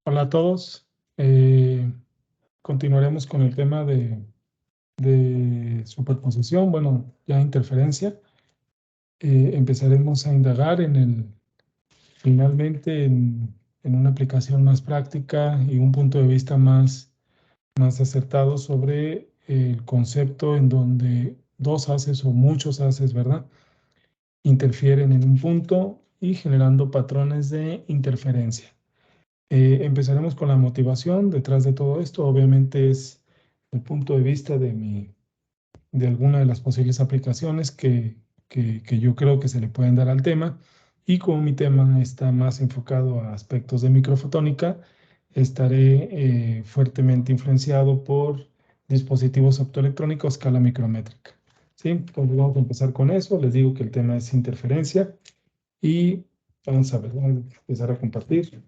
Hola a todos. Continuaremos con el tema de superposición, bueno, ya interferencia. Empezaremos a indagar finalmente en una aplicación más práctica y un punto de vista más acertado sobre el concepto en donde dos haces o muchos haces, ¿verdad?, interfieren en un punto y generando patrones de interferencia. Empezaremos con la motivación detrás de todo esto. Obviamente es el punto de vista de alguna de las posibles aplicaciones que yo creo que se le pueden dar al tema. Y como mi tema está más enfocado a aspectos de microfotónica, estaré fuertemente influenciado por dispositivos optoelectrónicos a escala micrométrica. ¿Sí? Entonces vamos a empezar con eso. Les digo que el tema es interferencia y vamos a ver, vamos a empezar a compartir.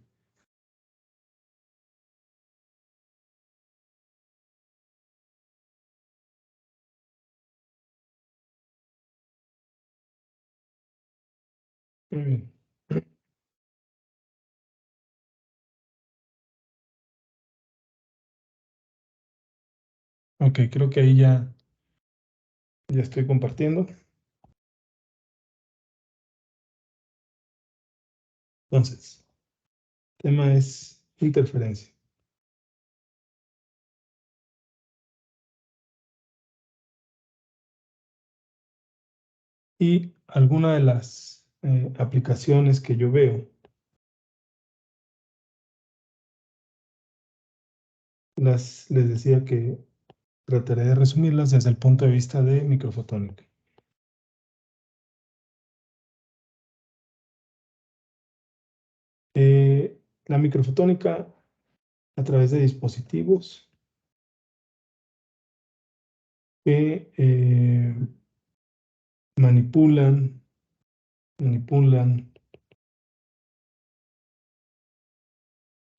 Muy bien. Ok, creo que ahí ya estoy compartiendo. Entonces, el tema es interferencia. Y alguna de las aplicaciones que yo veo, les decía que trataré de resumirlas desde el punto de vista de microfotónica. La microfotónica a través de dispositivos que manipulan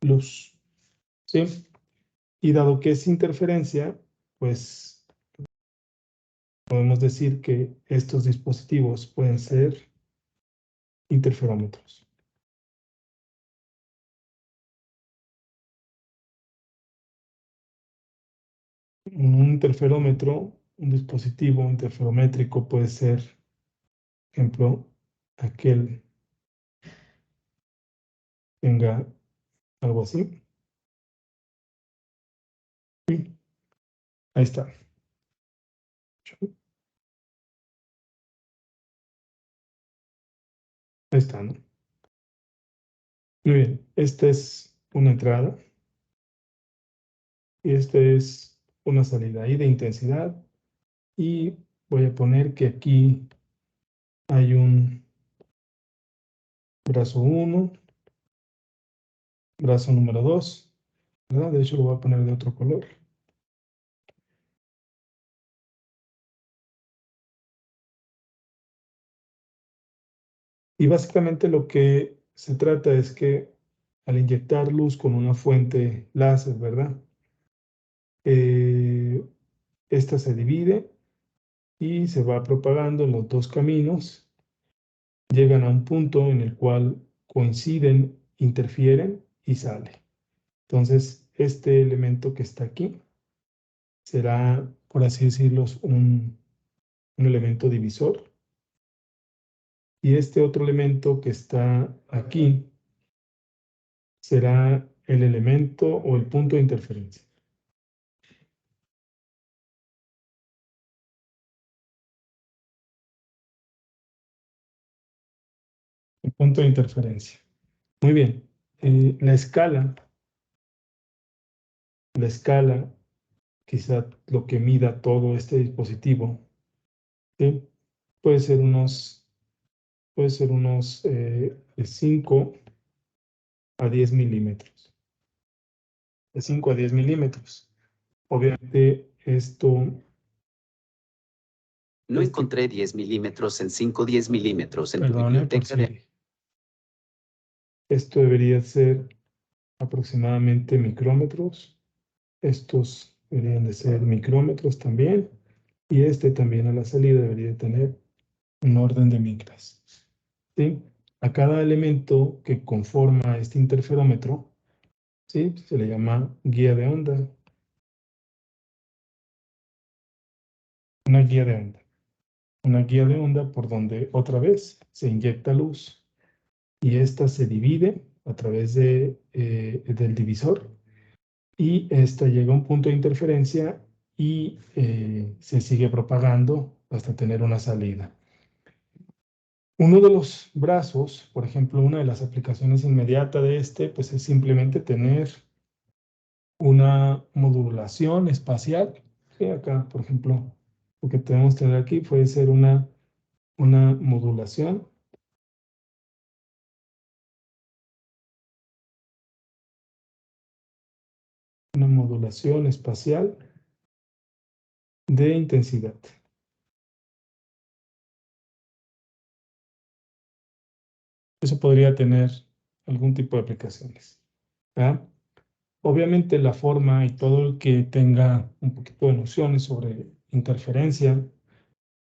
luz, ¿sí? Y dado que es interferencia, pues podemos decir que estos dispositivos pueden ser interferómetros. Un interferómetro, un dispositivo interferométrico puede ser, por ejemplo, aquel tenga algo así. Ahí está. Ahí está, ¿no? Muy bien, esta es una entrada y esta es una salida ahí de intensidad y voy a poner que aquí hay un brazo 1, brazo número 2, ¿verdad? De hecho lo voy a poner de otro color. Y básicamente lo que se trata es que al inyectar luz con una fuente láser, ¿verdad? Esta se divide y se va propagando en los dos caminos. Llegan a un punto en el cual coinciden, interfieren y sale. Entonces, este elemento que está aquí será, por así decirlo, un elemento divisor. Y este otro elemento que está aquí será el elemento o el punto de interferencia. El punto de interferencia. Muy bien. La escala, quizá lo que mida todo este dispositivo, ¿sí? Puede ser unos de 5 a 10 milímetros. De 5 a 10 milímetros. Obviamente esto... No encontré 10 milímetros en 5 10 milímetros en tu Perdone, biblioteca de... Esto debería ser aproximadamente micrómetros. Estos deberían de ser micrómetros también. Y este también a la salida debería tener un orden de micras. ¿Sí? A cada elemento que conforma este interferómetro ¿sí? Se le llama guía de onda. Una guía de onda. Una guía de onda por donde otra vez se inyecta luz y esta se divide a través del divisor y esta llega a un punto de interferencia y se sigue propagando hasta tener una salida. Uno de los brazos, por ejemplo, una de las aplicaciones inmediatas de pues es simplemente tener una modulación espacial. Sí, acá, por ejemplo, lo que tenemos que tener aquí puede ser una modulación espacial de intensidad. Eso podría tener algún tipo de aplicaciones. ¿Ah? Obviamente la forma y todo el que tenga un poquito de nociones sobre interferencia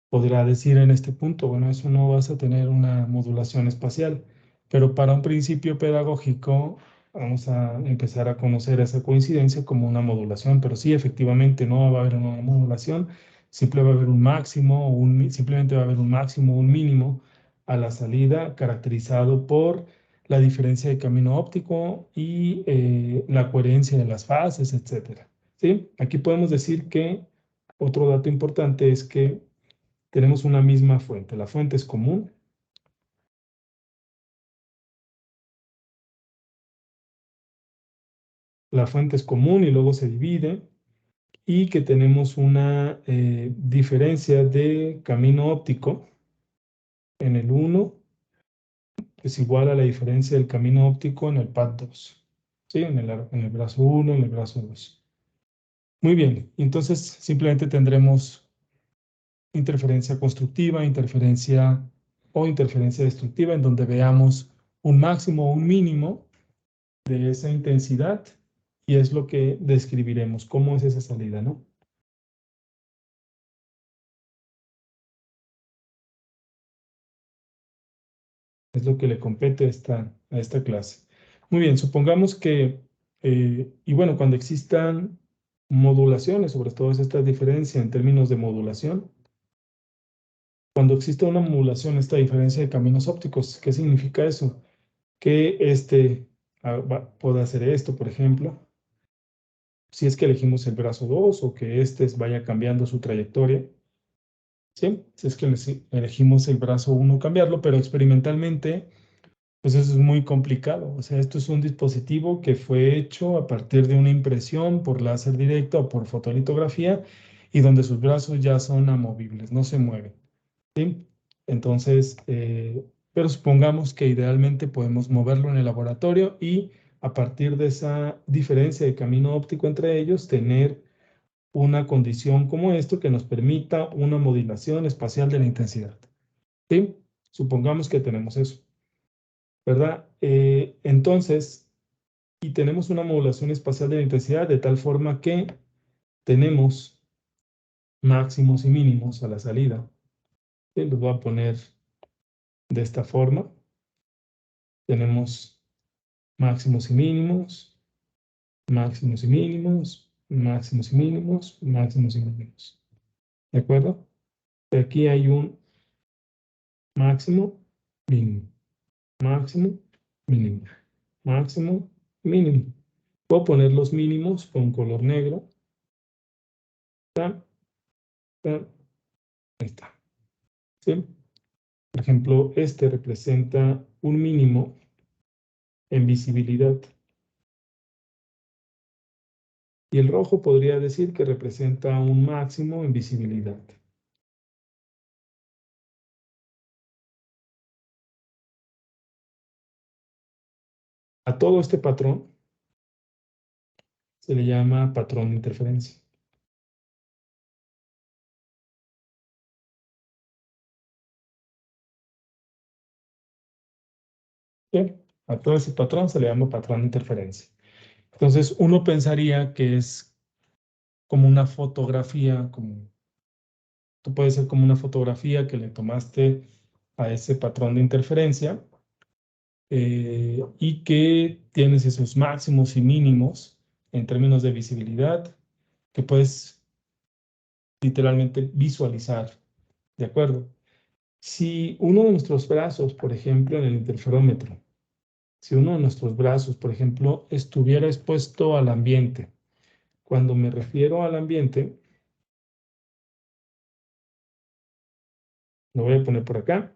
podrá decir en este punto, bueno, eso no vas a tener una modulación espacial, pero para un principio pedagógico vamos a empezar a conocer esa coincidencia como una modulación, pero sí, efectivamente, no va a haber una modulación, simplemente va a haber un máximo, simplemente va a haber un máximo, un mínimo a la salida, caracterizado por la diferencia de camino óptico y la coherencia de las fases, etcétera. ¿Sí? Aquí podemos decir que otro dato importante es que tenemos una misma fuente. La fuente es común. La fuente es común y luego se divide. Y que tenemos una diferencia de camino óptico en el 1 es igual a la diferencia del camino óptico en el pad 2. ¿Sí? En el brazo 1, en el brazo 2. Muy bien. Entonces simplemente tendremos interferencia constructiva, interferencia o interferencia destructiva, en donde veamos un máximo o un mínimo de esa intensidad y es lo que describiremos, cómo es esa salida, ¿no? Es lo que le compete a esta clase. Muy bien, supongamos que, y bueno, cuando existan modulaciones, sobre todo esta diferencia en términos de modulación, cuando exista una modulación, esta diferencia de caminos ópticos, ¿qué significa eso? Que pueda hacer esto, por ejemplo, si es que elegimos el brazo 2 o que vaya cambiando su trayectoria. ¿Sí? Si es que elegimos el brazo 1 cambiarlo, pero experimentalmente, pues eso es muy complicado. O sea, esto es un dispositivo que fue hecho a partir de una impresión por láser directo o por fotolitografía y donde sus brazos ya son amovibles, no se mueven. ¿Sí? Entonces, pero supongamos que idealmente podemos moverlo en el laboratorio y a partir de esa diferencia de camino óptico entre ellos, tener una condición como esto que nos permita una modulación espacial de la intensidad. ¿Sí? Supongamos que tenemos eso, ¿verdad? Entonces, y tenemos una modulación espacial de la intensidad de tal forma que tenemos máximos y mínimos a la salida. ¿Sí? Los voy a poner de esta forma. Tenemos máximos y mínimos, máximos y mínimos, máximos y mínimos, máximos y mínimos. ¿De acuerdo? Aquí hay un máximo, mínimo, máximo, mínimo, máximo, mínimo. Puedo poner los mínimos con color negro. ¿Está? ¿Está? Ahí está. ¿Sí? Por ejemplo, este representa un mínimo en visibilidad. Y el rojo podría decir que representa un máximo en visibilidad. A todo este patrón se le llama patrón de interferencia. Bien, a todo ese patrón se le llama patrón de interferencia. Entonces, uno pensaría que es como una fotografía, puede ser como una fotografía que le tomaste a ese patrón de interferencia y que tienes esos máximos y mínimos en términos de visibilidad que puedes literalmente visualizar, ¿de acuerdo? Si uno de nuestros brazos, por ejemplo, en el interferómetro, si uno de nuestros brazos, por ejemplo, estuviera expuesto al ambiente, cuando me refiero al ambiente, lo voy a poner por acá.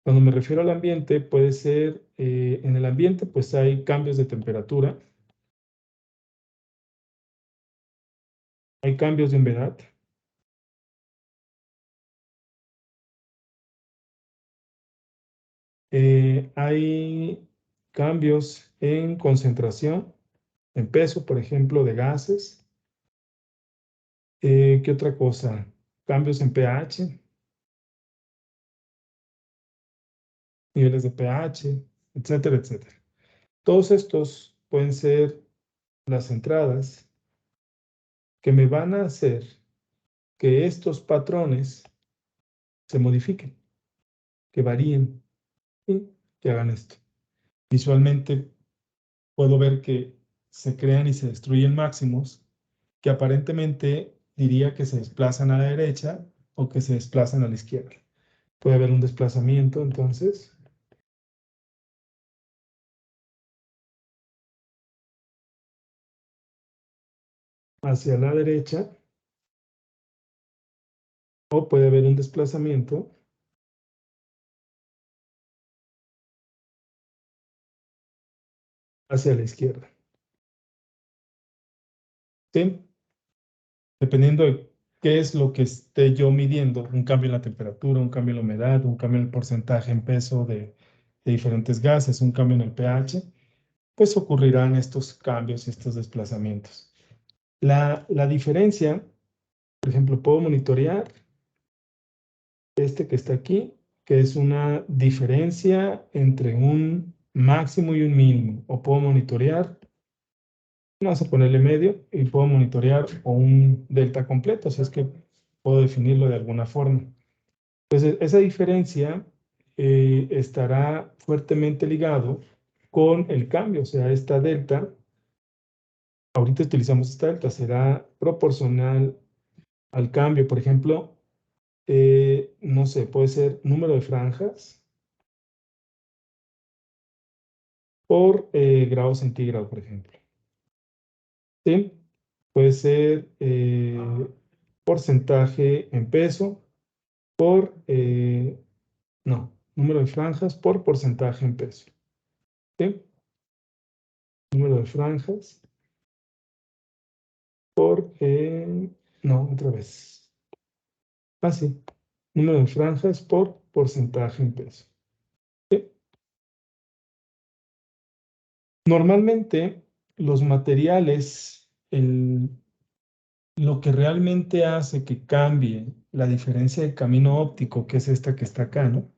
Cuando me refiero al ambiente, puede ser, en el ambiente, pues hay cambios de temperatura, hay cambios de humedad, hay cambios en concentración, en peso, por ejemplo, de gases. ¿Qué otra cosa? Cambios en pH, niveles de pH, etcétera, etcétera. Todos estos pueden ser las entradas que me van a hacer que estos patrones se modifiquen, que varíen y que hagan esto. Visualmente puedo ver que se crean y se destruyen máximos que aparentemente diría que se desplazan a la derecha o que se desplazan a la izquierda. Puede haber un desplazamiento entonces hacia la derecha o puede haber un desplazamiento hacia la izquierda. ¿Sí? Dependiendo de qué es lo que esté yo midiendo, un cambio en la temperatura, un cambio en la humedad, un cambio en el porcentaje en peso de diferentes gases, un cambio en el pH, pues ocurrirán estos cambios y estos desplazamientos. La diferencia, por ejemplo, puedo monitorear este que está aquí, que es una diferencia entre un máximo y un mínimo, o puedo monitorear, vamos a ponerle medio, y puedo monitorear o un delta completo, o sea, es que puedo definirlo de alguna forma. Entonces, esa diferencia estará fuertemente ligado con el cambio, o sea, esta delta, ahorita utilizamos esta delta, será proporcional al cambio. Por ejemplo, no sé, puede ser número de franjas por grado centígrado, por ejemplo. ¿Sí? Puede ser porcentaje en peso por, no, número de franjas por porcentaje en peso. ¿Sí? Número de franjas por, no, otra vez. Sí. Número de franjas por porcentaje en peso. ¿Sí? Normalmente, los materiales, lo que realmente hace que cambie la diferencia de camino óptico, que es esta que está acá, ¿no?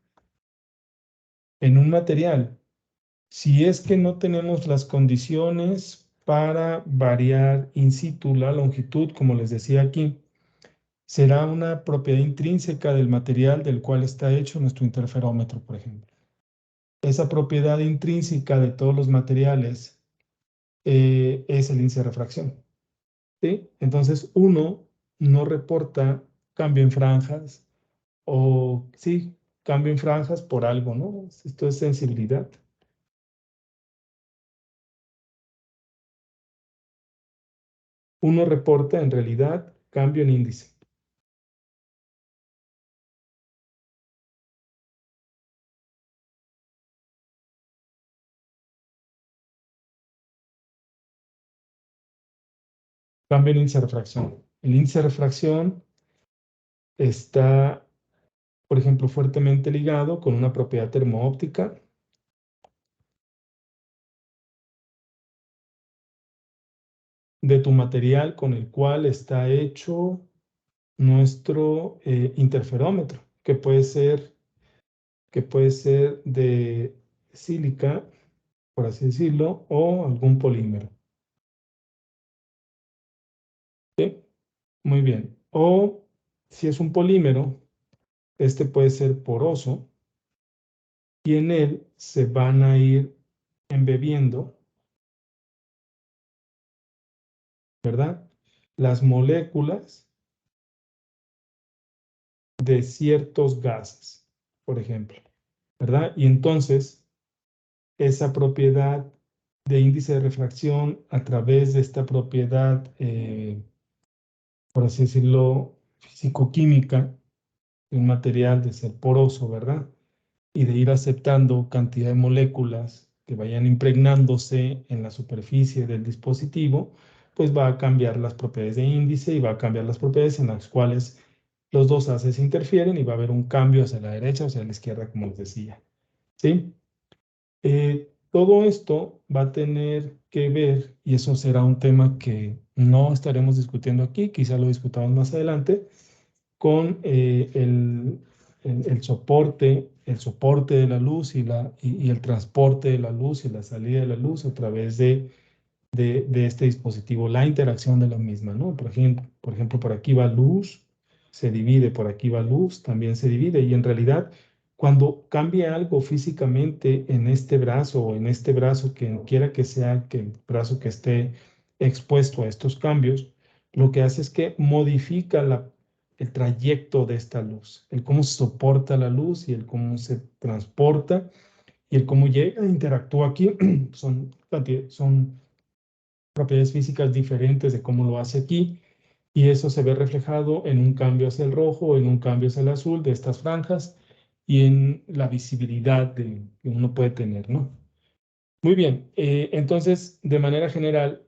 En un material, si es que no tenemos las condiciones para variar in situ la longitud, como les decía aquí, será una propiedad intrínseca del material del cual está hecho nuestro interferómetro, por ejemplo. Esa propiedad intrínseca de todos los materiales es el índice de refracción. ¿Sí? Entonces, uno no reporta cambio en franjas o, sí, cambio en franjas por algo, ¿no? Esto es sensibilidad. Uno reporta en realidad cambio en índice. Cambio en índice de refracción. El índice de refracción está, por ejemplo, fuertemente ligado con una propiedad termoóptica de tu material con el cual está hecho nuestro interferómetro, que puede ser de sílica, por así decirlo, o algún polímero. ¿Sí? Muy bien. O si es un polímero, este puede ser poroso y en él se van a ir embebiendo, ¿verdad? Las moléculas de ciertos gases, por ejemplo, ¿verdad? Y entonces, esa propiedad de índice de refracción a través de esta propiedad, por así decirlo, físico-química, de un material de ser poroso, ¿verdad? Y de ir aceptando cantidad de moléculas que vayan impregnándose en la superficie del dispositivo, pues va a cambiar las propiedades de índice y va a cambiar las propiedades en las cuales los dos haces interfieren y va a haber un cambio hacia la derecha o hacia la izquierda, como les decía. ¿Sí? Todo esto va a tener que ver, y eso será un tema que no estaremos discutiendo aquí, quizá lo discutamos más adelante, con el soporte de la luz y el transporte de la luz y la salida de la luz a través de este dispositivo, la interacción de la misma, ¿no? Por ejemplo, por aquí va luz, se divide, por aquí va luz, también se divide, y en realidad, cuando cambia algo físicamente en este brazo o en este brazo, que quiera que sea que el brazo que esté expuesto a estos cambios, lo que hace es que modifica el trayecto de esta luz, el cómo se soporta la luz y el cómo se transporta y el cómo llega, interactúa aquí, son propiedades físicas diferentes de cómo lo hace aquí, y eso se ve reflejado en un cambio hacia el rojo, en un cambio hacia el azul de estas franjas y en la visibilidad que uno puede tener, ¿no? Muy bien, entonces, de manera general,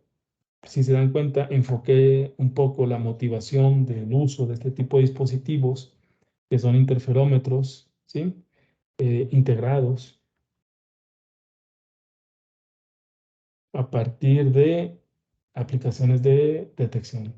si se dan cuenta, enfoqué un poco la motivación del uso de este tipo de dispositivos, que son interferómetros, ¿sí? Integrados a partir de aplicaciones de detección.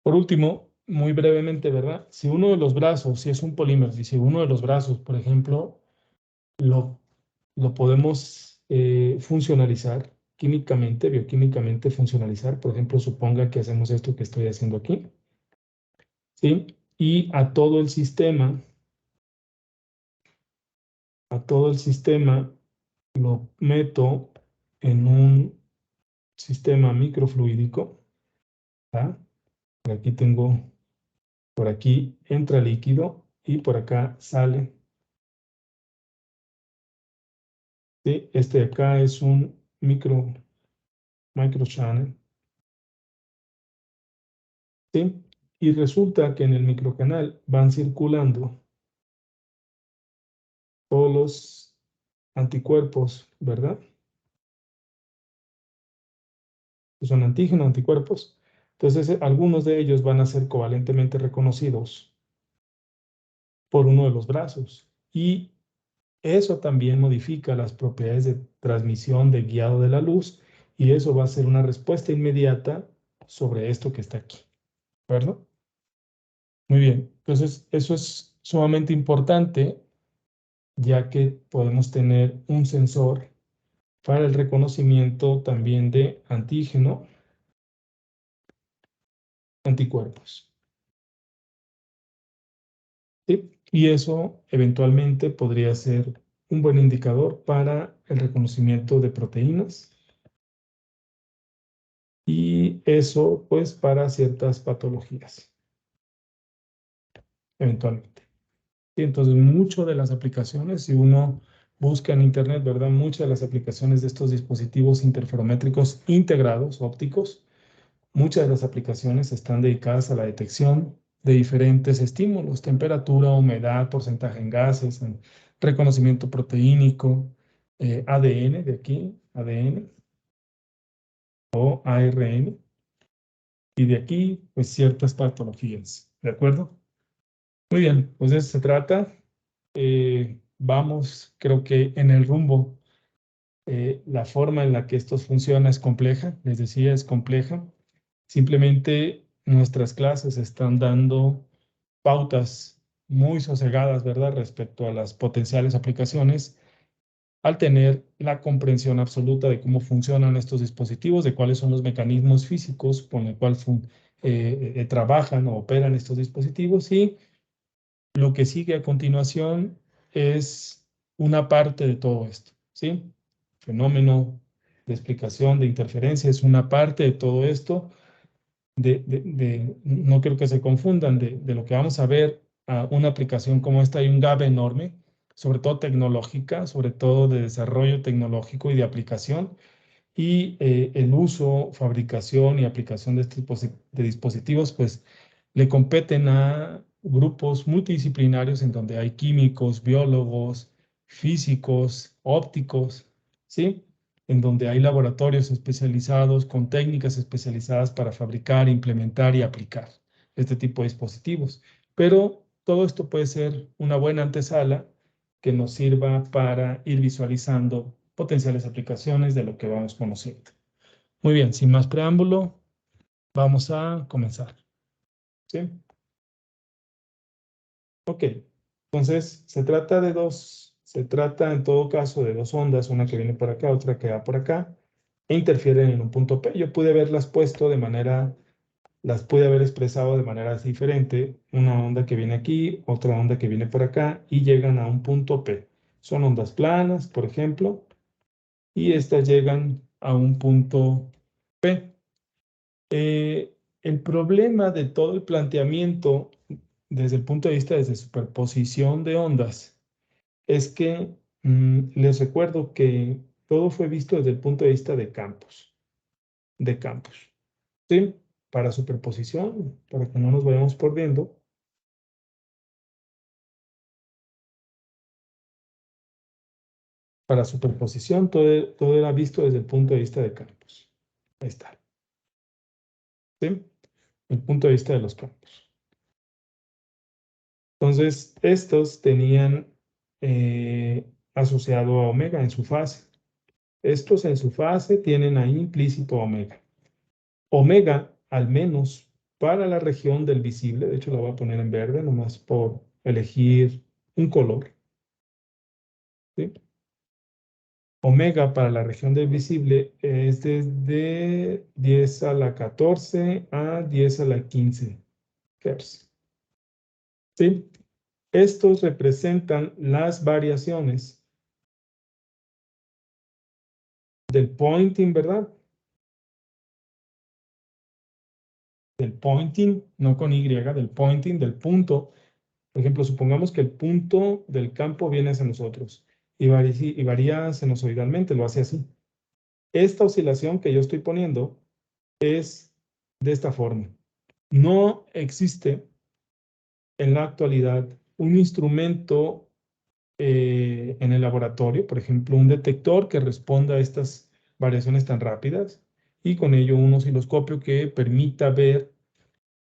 Por último, muy brevemente, ¿verdad? Si uno de los brazos, si es un polímero, y si uno de los brazos, por ejemplo, lo, lo podemos funcionalizar químicamente, bioquímicamente funcionalizar, por ejemplo, suponga que hacemos esto que estoy haciendo aquí, ¿sí? Y a todo el sistema lo meto en un sistema microfluídico, ¿verdad? Por aquí entra líquido y por acá sale. ¿Sí? Este de acá es un microchannel, ¿sí? Y resulta que en el microcanal van circulando todos los anticuerpos, ¿verdad? Que son antígenos, anticuerpos. Entonces, algunos de ellos van a ser covalentemente reconocidos por uno de los brazos. Y eso también modifica las propiedades de transmisión de guiado de la luz, y eso va a ser una respuesta inmediata sobre esto que está aquí, ¿verdad? Muy bien, entonces eso es sumamente importante, ya que podemos tener un sensor para el reconocimiento también de antígeno, anticuerpos, ¿sí? Y eso eventualmente podría ser un buen indicador para el reconocimiento de proteínas, y eso pues para ciertas patologías, eventualmente. Y entonces, mucho de las aplicaciones, si uno busca en Internet, ¿verdad? Muchas de las aplicaciones de estos dispositivos interferométricos integrados, ópticos, muchas de las aplicaciones están dedicadas a la detección de diferentes estímulos: temperatura, humedad, porcentaje en gases, en reconocimiento proteínico, ADN de aquí, ADN o ARN, y de aquí, pues ciertas patologías, ¿de acuerdo? Muy bien, pues de eso se trata. Vamos, creo que en el rumbo. La forma en la que esto funciona es compleja, les decía, es compleja. Simplemente nuestras clases están dando pautas muy sosegadas, ¿verdad?, respecto a las potenciales aplicaciones, al tener la comprensión absoluta de cómo funcionan estos dispositivos, de cuáles son los mecanismos físicos con el cual trabajan o operan estos dispositivos, y lo que sigue a continuación es una parte de todo esto, ¿sí? Fenómeno de explicación de interferencia es una parte de todo esto. No creo que se confundan de lo que vamos a ver a una aplicación como esta. Hay un gap enorme, sobre todo tecnológica, sobre todo de desarrollo tecnológico y de aplicación, y el uso, fabricación y aplicación de este de dispositivos, pues le competen a grupos multidisciplinarios en donde hay químicos, biólogos, físicos, ópticos, ¿sí? En donde hay laboratorios especializados con técnicas especializadas para fabricar, implementar y aplicar este tipo de dispositivos. Pero todo esto puede ser una buena antesala que nos sirva para ir visualizando potenciales aplicaciones de lo que vamos conociendo. Muy bien, sin más preámbulo, vamos a comenzar. ¿Sí? Ok, entonces se trata en todo caso de dos ondas, una que viene por acá, otra que va por acá, e interfieren en un punto P. Yo pude haberlas puesto de manera, las pude haber expresado de manera diferente, una onda que viene aquí, otra onda que viene por acá, y llegan a un punto P. Son ondas planas, por ejemplo, y estas llegan a un punto P. El problema de todo el planteamiento desde el punto de vista de superposición de ondas es que les recuerdo que todo fue visto desde el punto de vista de campos, ¿sí? Para superposición, para que no nos vayamos perdiendo, para superposición todo era visto desde el punto de vista de campos. Ahí está, ¿sí? El punto de vista de los campos. Entonces, estos tenían asociado a omega en su fase. Estos en su fase tienen ahí implícito omega. Omega, al menos para la región del visible, de hecho la voy a poner en verde, nomás por elegir un color, ¿sí? Omega para la región del visible es desde 10 a la 14 a 10 a la 15 Hz. ¿Sí? Estos representan las variaciones del pointing, ¿verdad? Del pointing, no con Y, del pointing, del punto. Por ejemplo, supongamos que el punto del campo viene hacia nosotros y varía sinusoidalmente, lo hace así. Esta oscilación que yo estoy poniendo es de esta forma. No existe en la actualidad un instrumento en el laboratorio, por ejemplo, un detector que responda a estas variaciones tan rápidas, y con ello un osciloscopio que permita ver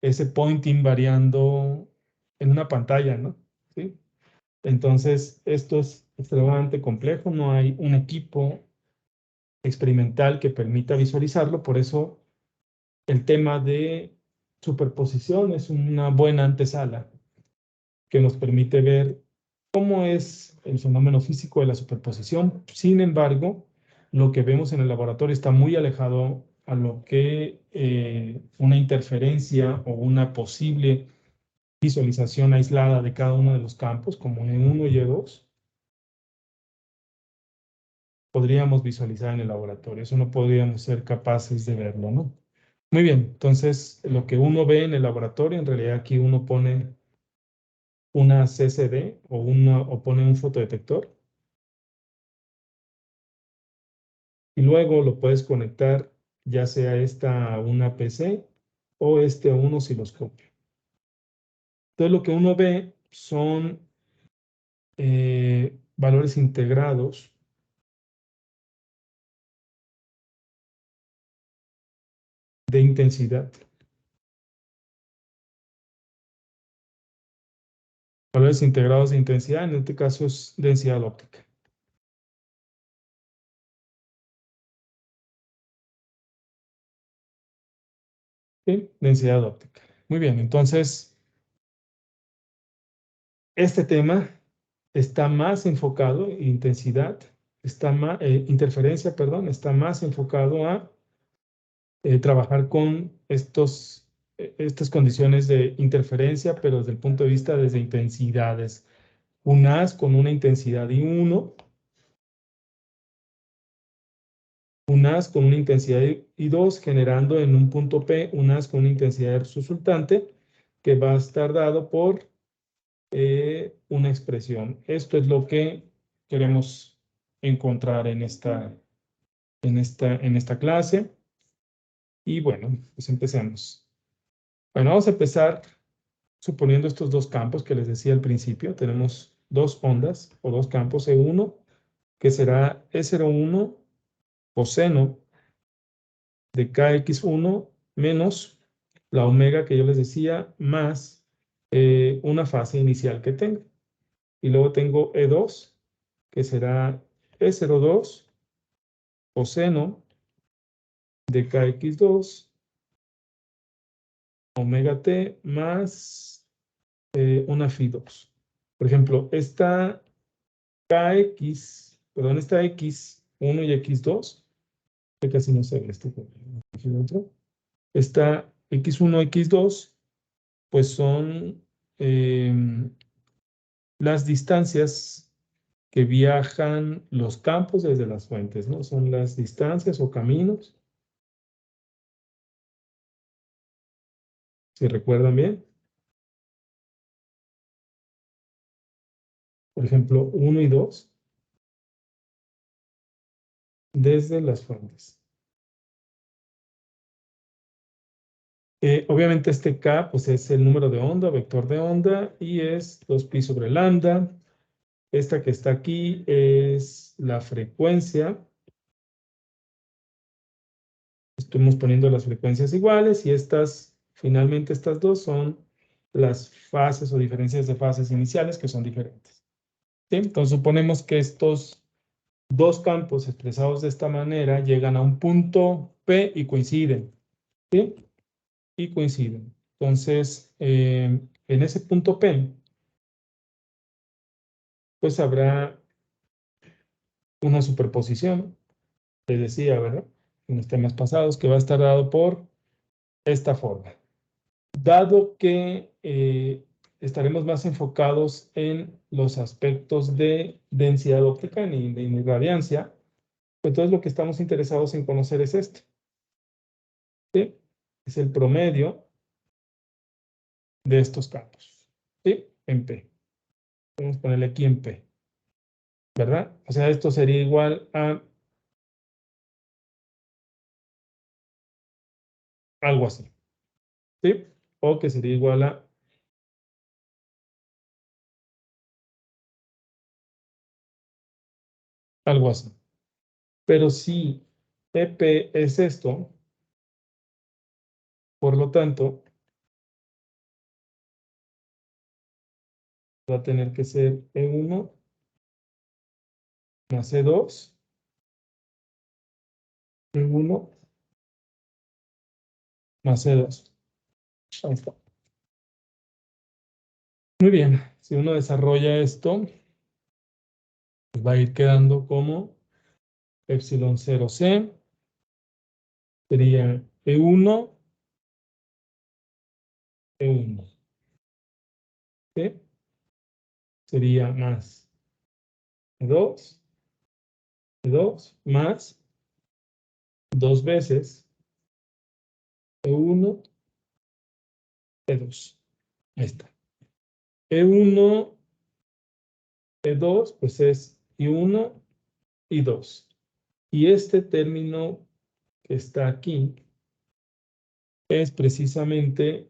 ese pointing variando en una pantalla, ¿no? ¿Sí? Entonces, esto es extremadamente complejo, no hay un equipo experimental que permita visualizarlo, por eso el tema de superposición es una buena antesala que nos permite ver cómo es el fenómeno físico de la superposición. Sin embargo, lo que vemos en el laboratorio está muy alejado a lo que una interferencia o una posible visualización aislada de cada uno de los campos, como E1 y E2, podríamos visualizar en el laboratorio. Eso no podríamos ser capaces de verlo, ¿no? Muy bien, entonces lo que uno ve en el laboratorio, en realidad aquí uno pone una CCD o pone un fotodetector, y luego lo puedes conectar ya sea esta a una PC o a un osciloscopio. Entonces lo que uno ve son valores integrados de intensidad. Valores integrados de intensidad, en este caso es densidad óptica. ¿Sí? Densidad óptica. Muy bien, entonces este tema está más enfocado, interferencia, perdón, está más enfocado a trabajar con estos estas condiciones de interferencia, pero desde el punto de vista desde intensidades. Un haz con una intensidad I1, un haz con una intensidad I2, generando en un punto P un haz con una intensidad resultante que va a estar dado por una expresión. Esto es lo que queremos encontrar en esta clase. Y bueno, pues empecemos. Bueno, vamos a empezar suponiendo estos dos campos que les decía al principio. Tenemos dos ondas o dos campos E1, que será E01 coseno de KX1 menos la omega que yo les decía, más una fase inicial que tenga. Y luego tengo E2, que será E02 coseno de KX2 omega t más una phi2. Por ejemplo, esta esta X1 y X2, que casi no se ve otro. Esta X1, X2, pues son las distancias que viajan los campos desde las fuentes, ¿no? Son las distancias o caminos, si recuerdan bien. Por ejemplo, 1 y 2, desde las fuentes. Obviamente este K pues es el número de onda, vector de onda, y es 2pi sobre lambda. Esta que está aquí es la frecuencia. Estamos poniendo las frecuencias iguales y finalmente estas dos son las fases o diferencias de fases iniciales que son diferentes. ¿Sí? Entonces suponemos que estos dos campos expresados de esta manera llegan a un punto P y coinciden. ¿Sí? Y coinciden. Entonces, en ese punto P, pues habrá una superposición, les decía, ¿verdad? En los temas pasados, que va a estar dado por esta forma. Dado que estaremos más enfocados en los aspectos de densidad óptica y de irradiancia, pues entonces lo que estamos interesados en conocer es esto. ¿Sí? Es el promedio de estos campos. ¿Sí? En P. Vamos a ponerle aquí en P. ¿Verdad? O sea, esto sería igual a algo así. ¿Sí? O que sería igual a algo así. Pero si EP es esto, por lo tanto, va a tener que ser E1 más E2, E1 más E2. Ahí está. Muy bien, si uno desarrolla esto, pues va a ir quedando como epsilon 0c, sería E1, E1. ¿Sí? Sería más E2, E2, más dos veces E1, E2. Ahí está. E1, E2, pues es I1, I2. Y este término que está aquí es precisamente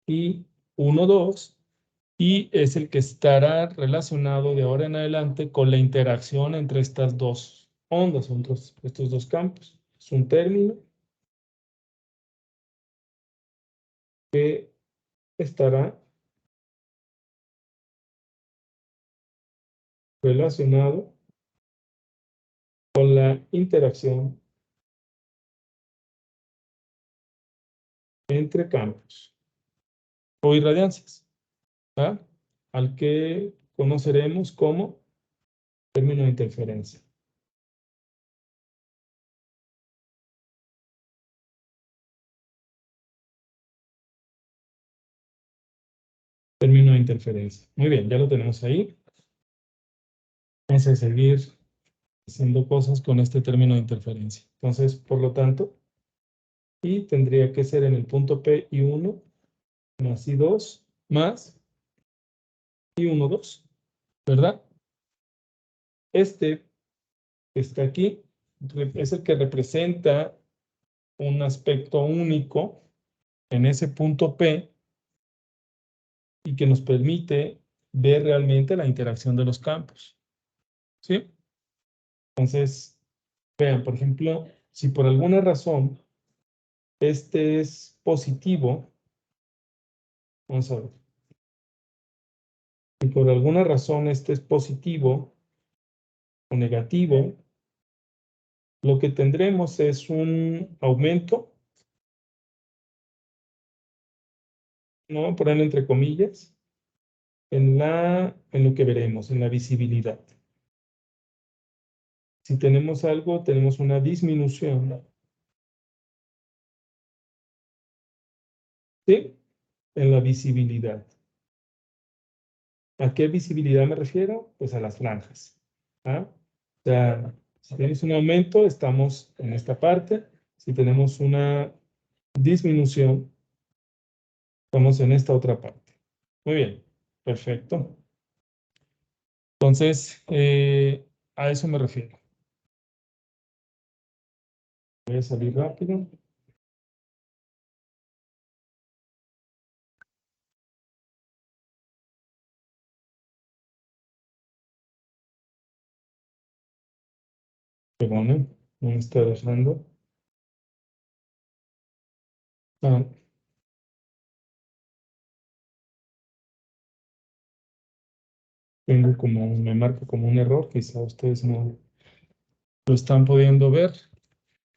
I1, 2, y es el que estará relacionado de ahora en adelante con la interacción entre estas dos ondas, entre estos dos campos. Es un término que estará relacionado con la interacción entre campos o irradiancias, ¿ah? Al que conoceremos como término de interferencia. interferencia. Muy bien, ya lo tenemos ahí. Vamos a seguir haciendo cosas con este término de interferencia. Entonces, por lo tanto, y tendría que ser en el punto P I1 más I2 más I1, 2, ¿verdad? Este que está aquí es el que representa un aspecto único en ese punto P y que nos permite ver realmente la interacción de los campos. ¿Sí? Entonces, vean, por ejemplo, si por alguna razón este es positivo, vamos a ver, si por alguna razón este es positivo o negativo, lo que tendremos es un aumento, ¿no? Ponerlo entre comillas, en lo que veremos, en la visibilidad. Si tenemos algo, tenemos una disminución, ¿sí? En la visibilidad. ¿A qué visibilidad me refiero? Pues a las franjas. ¿Ah? O sea, si tenemos un aumento, estamos en esta parte. Si tenemos una disminución, estamos en esta otra parte. Muy bien, perfecto. Entonces, a eso me refiero. Voy a salir rápido. Perdón, no me está dejando. Ah, tengo como, me marca como un error, quizá ustedes no lo están pudiendo ver.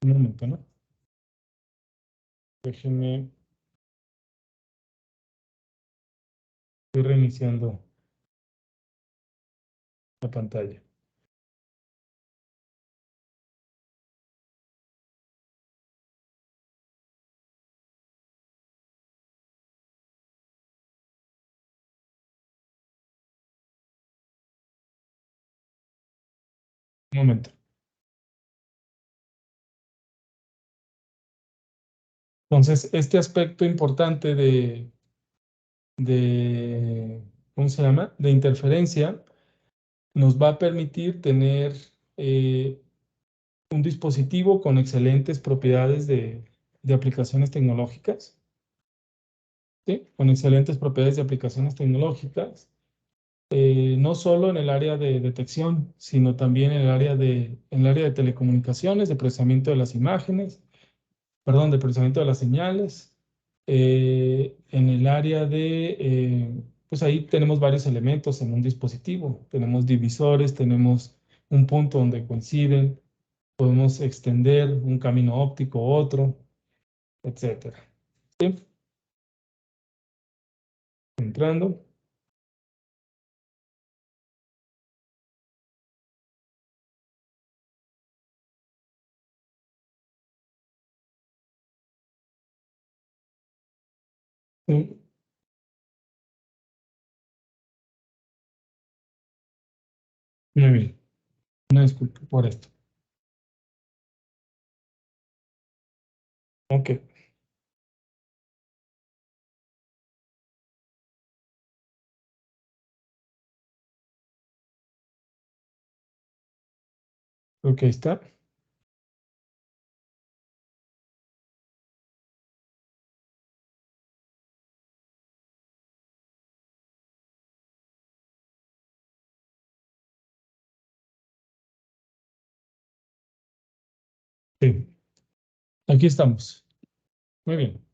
Un momento, ¿no? Déjenme, estoy reiniciando la pantalla. Un momento. Entonces, este aspecto importante ¿cómo se llama? De interferencia, nos va a permitir tener un dispositivo con excelentes propiedades de aplicaciones tecnológicas, ¿sí? Con excelentes propiedades de aplicaciones tecnológicas, no solo en el área de detección, sino también en el área de telecomunicaciones, de procesamiento de las imágenes, perdón, de procesamiento de las señales, en el área pues ahí tenemos varios elementos en un dispositivo. Tenemos divisores, tenemos un punto donde coinciden, podemos extender un camino óptico, otro, etcétera. ¿Sí? Entrando. Sí. Muy bien. Una disculpa por esto. Ok. Ok, está. Sí. Aquí estamos. Muy bien.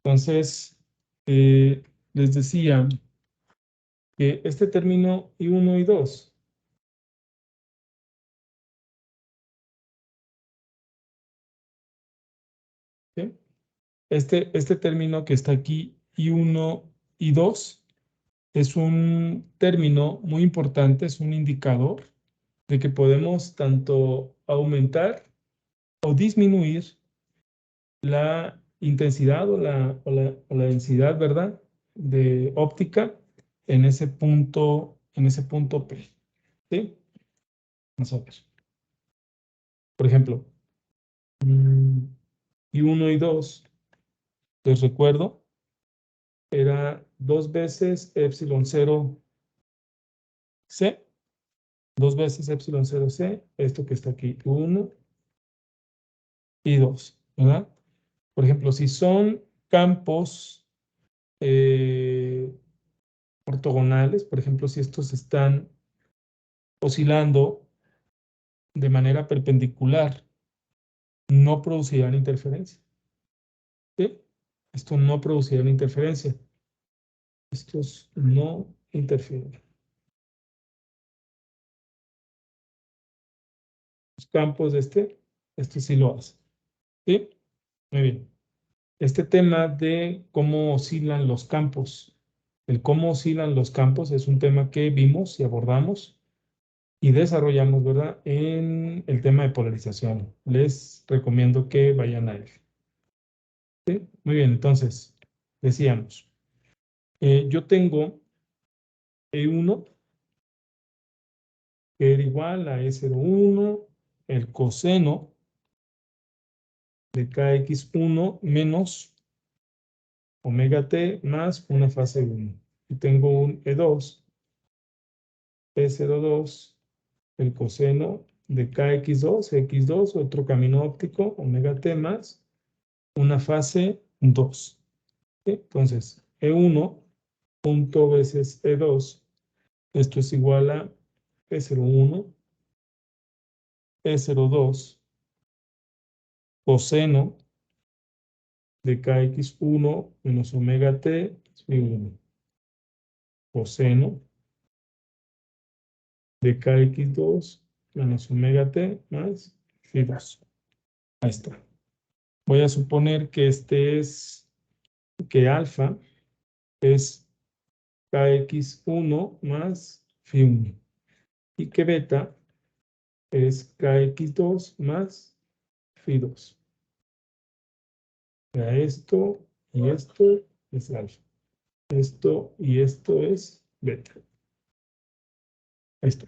Entonces, les decía que este término I1 y 2, ¿sí? Este término que está aquí, I1 y 2, es un término muy importante, es un indicador de que podemos tanto aumentar o disminuir la intensidad o la densidad, ¿verdad? De óptica en ese punto P. ¿Sí? Vamos a ver. Por ejemplo, y 1 y 2, les recuerdo, era 2 veces epsilon 0 C, 2 veces epsilon 0 C, esto que está aquí, 1 y 2, ¿verdad? Por ejemplo, si son campos ortogonales, por ejemplo, si estos están oscilando de manera perpendicular, no producirán interferencia. ¿Sí? Esto no producirá interferencia. Estos no interfieren. Los campos de este sí lo hace. ¿Sí? Muy bien. Este tema de cómo oscilan los campos, el cómo oscilan los campos es un tema que vimos y abordamos y desarrollamos, ¿verdad? En el tema de polarización. Les recomiendo que vayan a él. ¿Sí? Muy bien, entonces, decíamos, yo tengo E1 que era igual a E01, el coseno de kx1 menos omega t más una fase 1. Y tengo un E2, E02, el coseno de kx2, x2, otro camino óptico, omega t más una fase 2. ¿Sí? Entonces, E1 punto veces E2, esto es igual a E01, E02, coseno de kx1 menos omega t, y 1. Coseno de kx2 menos omega t más phi 2. Ahí está. Voy a suponer que que alfa es kx1 más phi 1 y que beta es kx2 más phi 2. Esto y esto es alfa. Esto y esto es beta. Ahí está.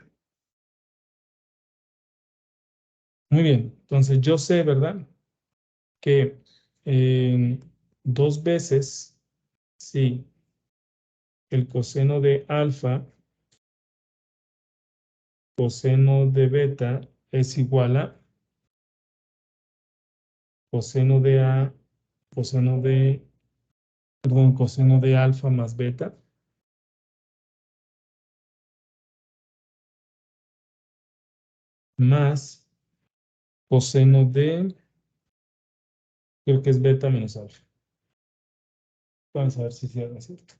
Muy bien. Entonces yo sé, ¿verdad? Que 2 veces, sí, el coseno de alfa, coseno de beta es igual a coseno de A, coseno de, perdón, coseno de alfa más beta, más coseno de, creo que es beta menos alfa. Vamos a ver si es cierto.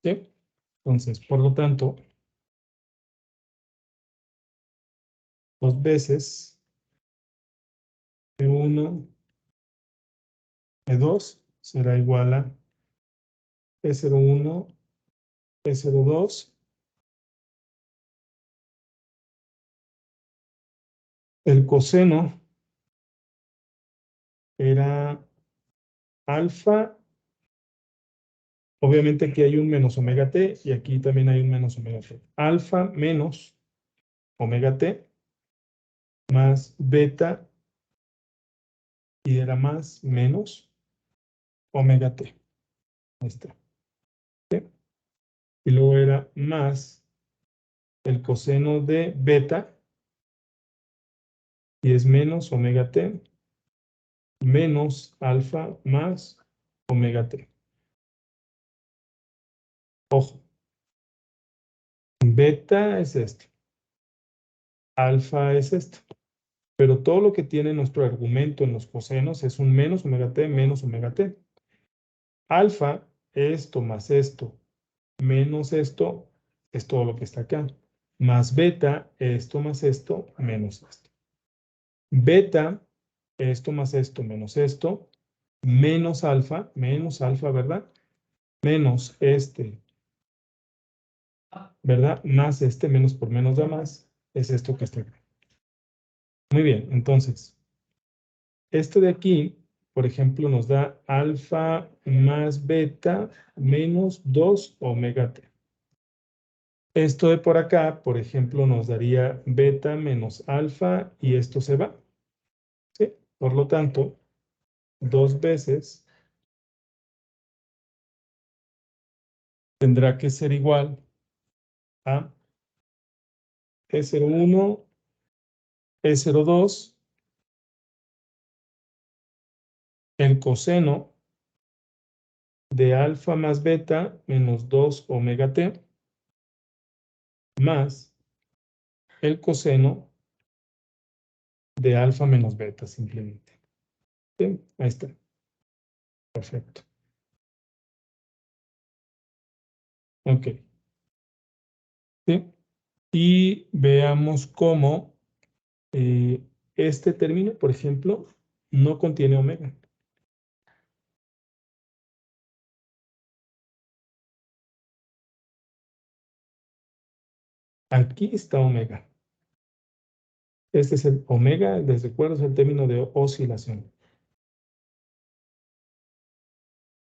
¿Sí? Entonces, por lo tanto, 2 veces E1, E2 será igual a E01, E02, el coseno era alfa, obviamente aquí hay un menos omega t y aquí también hay un menos omega t. Alfa menos omega t más beta y era más menos omega t. Ahí está. ¿Sí? Y luego era más el coseno de beta y es menos omega t menos alfa más omega t. Ojo, beta es esto, alfa es esto. Pero todo lo que tiene nuestro argumento en los cosenos es un menos omega t menos omega t. Alfa, esto más esto, menos esto, es todo lo que está acá. Más beta, esto más esto, menos esto. Beta, esto más esto, menos esto, menos alfa, ¿verdad? Menos este, ¿verdad? Más este, menos por menos da más, es esto que está acá. Muy bien, entonces, este de aquí por ejemplo, nos da alfa más beta menos 2 omega t. Esto de por acá, por ejemplo, nos daría beta menos alfa y esto se va. ¿Sí? Por lo tanto, 2 veces tendrá que ser igual a E01, E02, el coseno de alfa más beta menos 2 omega t más el coseno de alfa menos beta simplemente. ¿Sí? Ahí está. Perfecto. Ok. ¿Sí? Y veamos cómo este término, por ejemplo, no contiene omega. Aquí está omega. Este es el omega, les recuerdo, es el término de oscilación.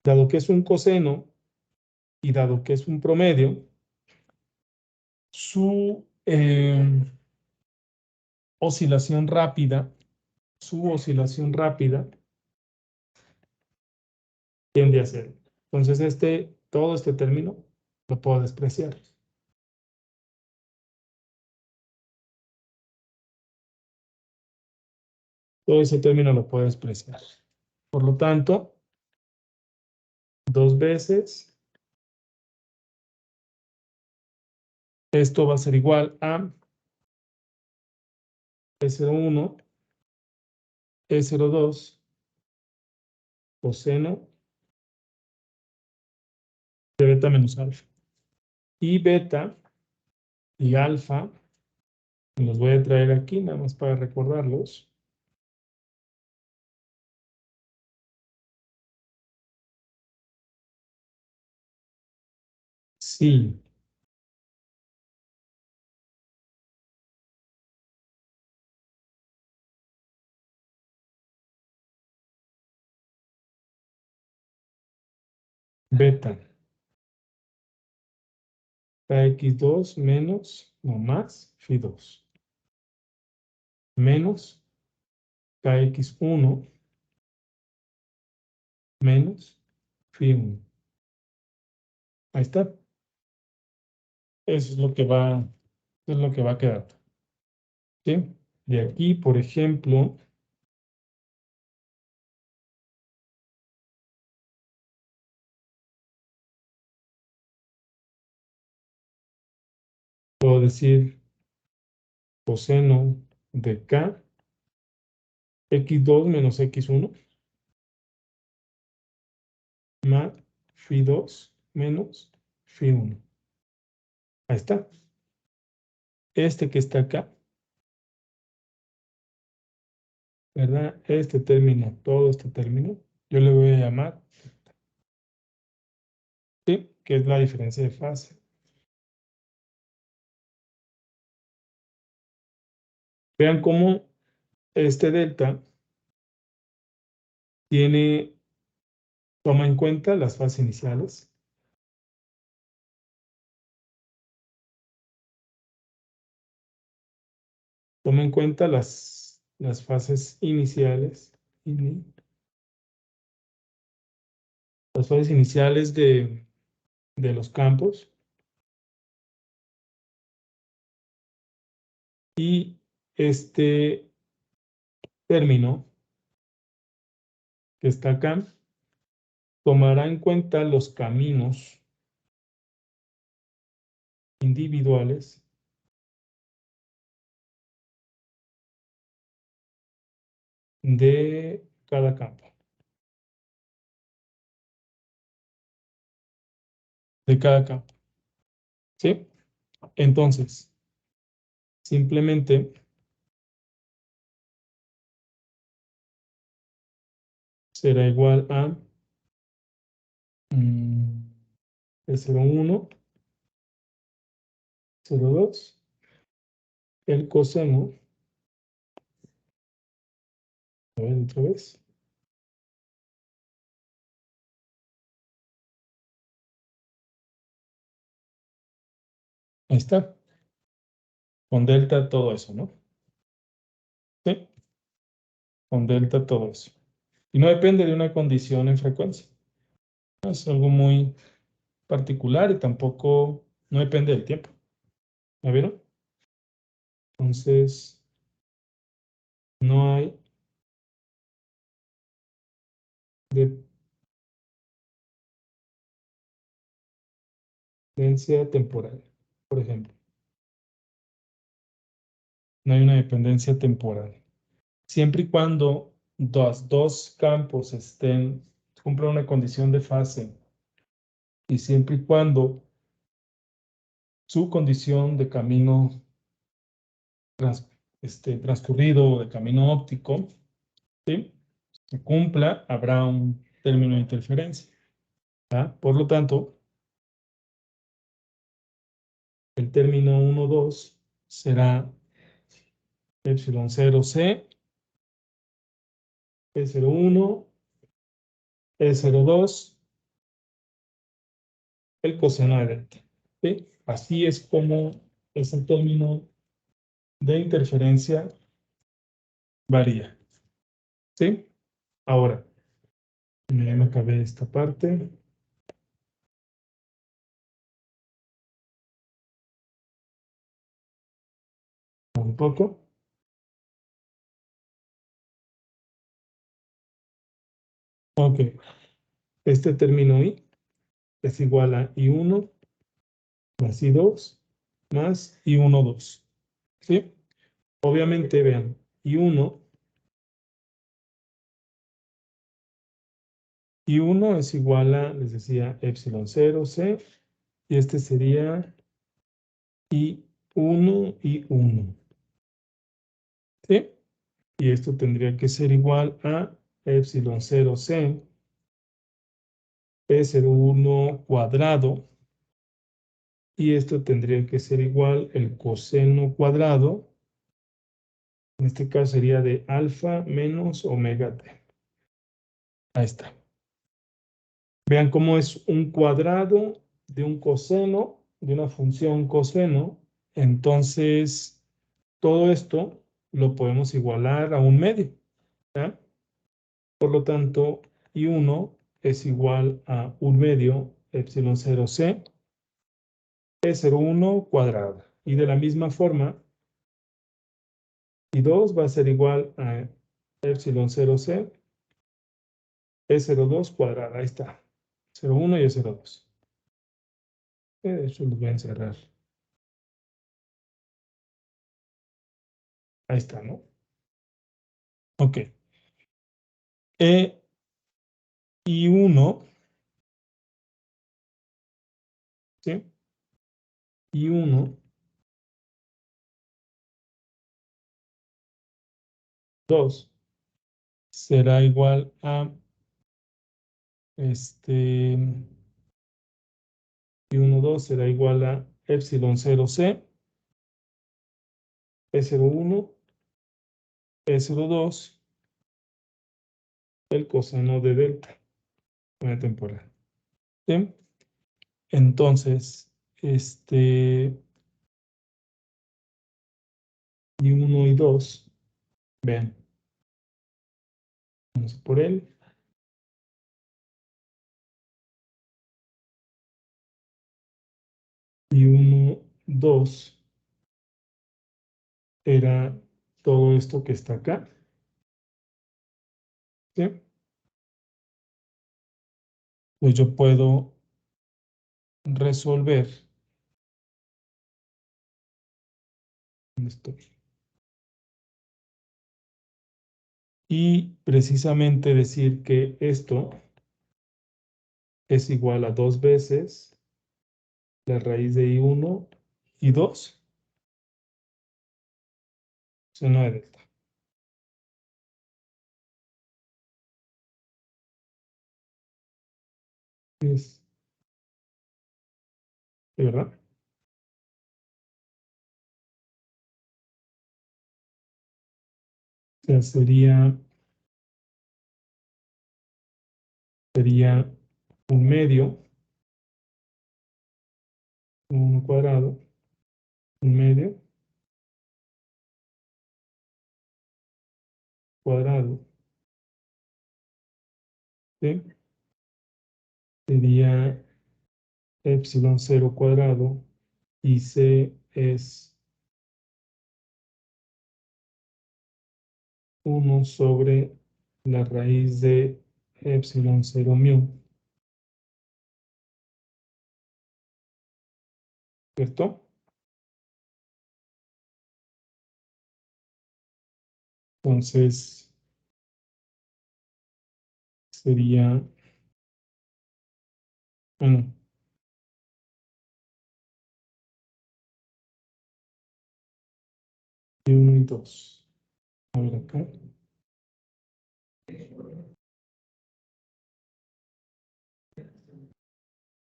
Dado que es un coseno y dado que es un promedio, su oscilación rápida, tiende a cero. Entonces, todo este término lo puedo despreciar. Todo ese término lo puedo despreciar. Por lo tanto, 2 veces, esto va a ser igual a E01, E02, coseno de beta menos alfa. Y beta y alfa, los voy a traer aquí nada más para recordarlos. Sí. Beta. KX2 menos, no más, Phi2. Menos KX1 menos Phi1. Ahí está. Eso es lo que va, eso es lo que va a quedar. ¿Sí? De aquí, por ejemplo, puedo decir coseno de K, X2 menos X1, más Phi2 menos Phi1. Ahí está. Este que está acá, ¿verdad? Este término, todo este término, yo le voy a llamar, ¿sí? Que es la diferencia de fase. Vean cómo este delta toma en cuenta las fases iniciales. Toma en cuenta las fases iniciales. Las fases iniciales de los campos. Y este término que está acá tomará en cuenta los caminos individuales de cada campo. De cada campo. ¿Sí? Entonces, simplemente será igual a E01, 02, el coseno, a ver otra vez, Ahí está. Con delta todo eso, ¿no? Sí, con delta todo eso. Y no depende de una condición en frecuencia. Es algo muy particular y tampoco no depende del tiempo. ¿Ya vieron? Entonces, no hay dependencia temporal, por ejemplo. No hay una dependencia temporal. Siempre y cuando dos campos cumplan una condición de fase y siempre y cuando su condición de camino transcurrido, de camino óptico, ¿sí?, se cumpla, habrá un término de interferencia. ¿Ah? Por lo tanto, el término 1, 2 será epsilon 0c, E01, E02, el coseno de delta. ¿Sí? Así es como ese término de interferencia varía. ¿Sí? Ahora, ya me acabé esta parte. Un poco. Ok. Este término I es igual a I1 más I2 más I1, 2. ¿Sí? Obviamente, vean, I1 es igual a, les decía, epsilon 0, C, y este sería I1, I1. ¿Sí? Y esto tendría que ser igual a epsilon 0, C, P01 cuadrado, y esto tendría que ser igual el coseno cuadrado, en este caso sería de alfa menos omega t. Ahí está. Vean cómo es un cuadrado de un coseno, de una función coseno. Entonces, todo esto lo podemos igualar a un medio. ¿Ya? Por lo tanto, I1 es igual a un medio epsilon 0c P01 cuadrado. Y de la misma forma, I2 va a ser igual a epsilon 0c E02 cuadrada. Ahí está. 0,1 y E02. De hecho, los voy a encerrar. Ahí está, ¿no? Ok. I1, ¿sí? I1, 2 será igual a I1, 2 será igual a epsilon 0c E01 E02 el coseno de delta, una temporal. ¿Sí? Entonces, I1 y 2, vean, vamos por él. I1, 2 era todo esto que está acá. ¿Sí? Pues yo puedo resolver. ¿Dónde estoy? Y precisamente decir que esto es igual a 2 veces la raíz de I1 y 2 seno de delta. Es, ¿de verdad? O sea, sería un medio, un cuadrado, en medio, cuadrado, ¿sí? Sería epsilon 0 cuadrado y C es 1 sobre la raíz de epsilon 0 mu, ¿cierto? Entonces sería, bueno, y 1 y 2. A ver acá.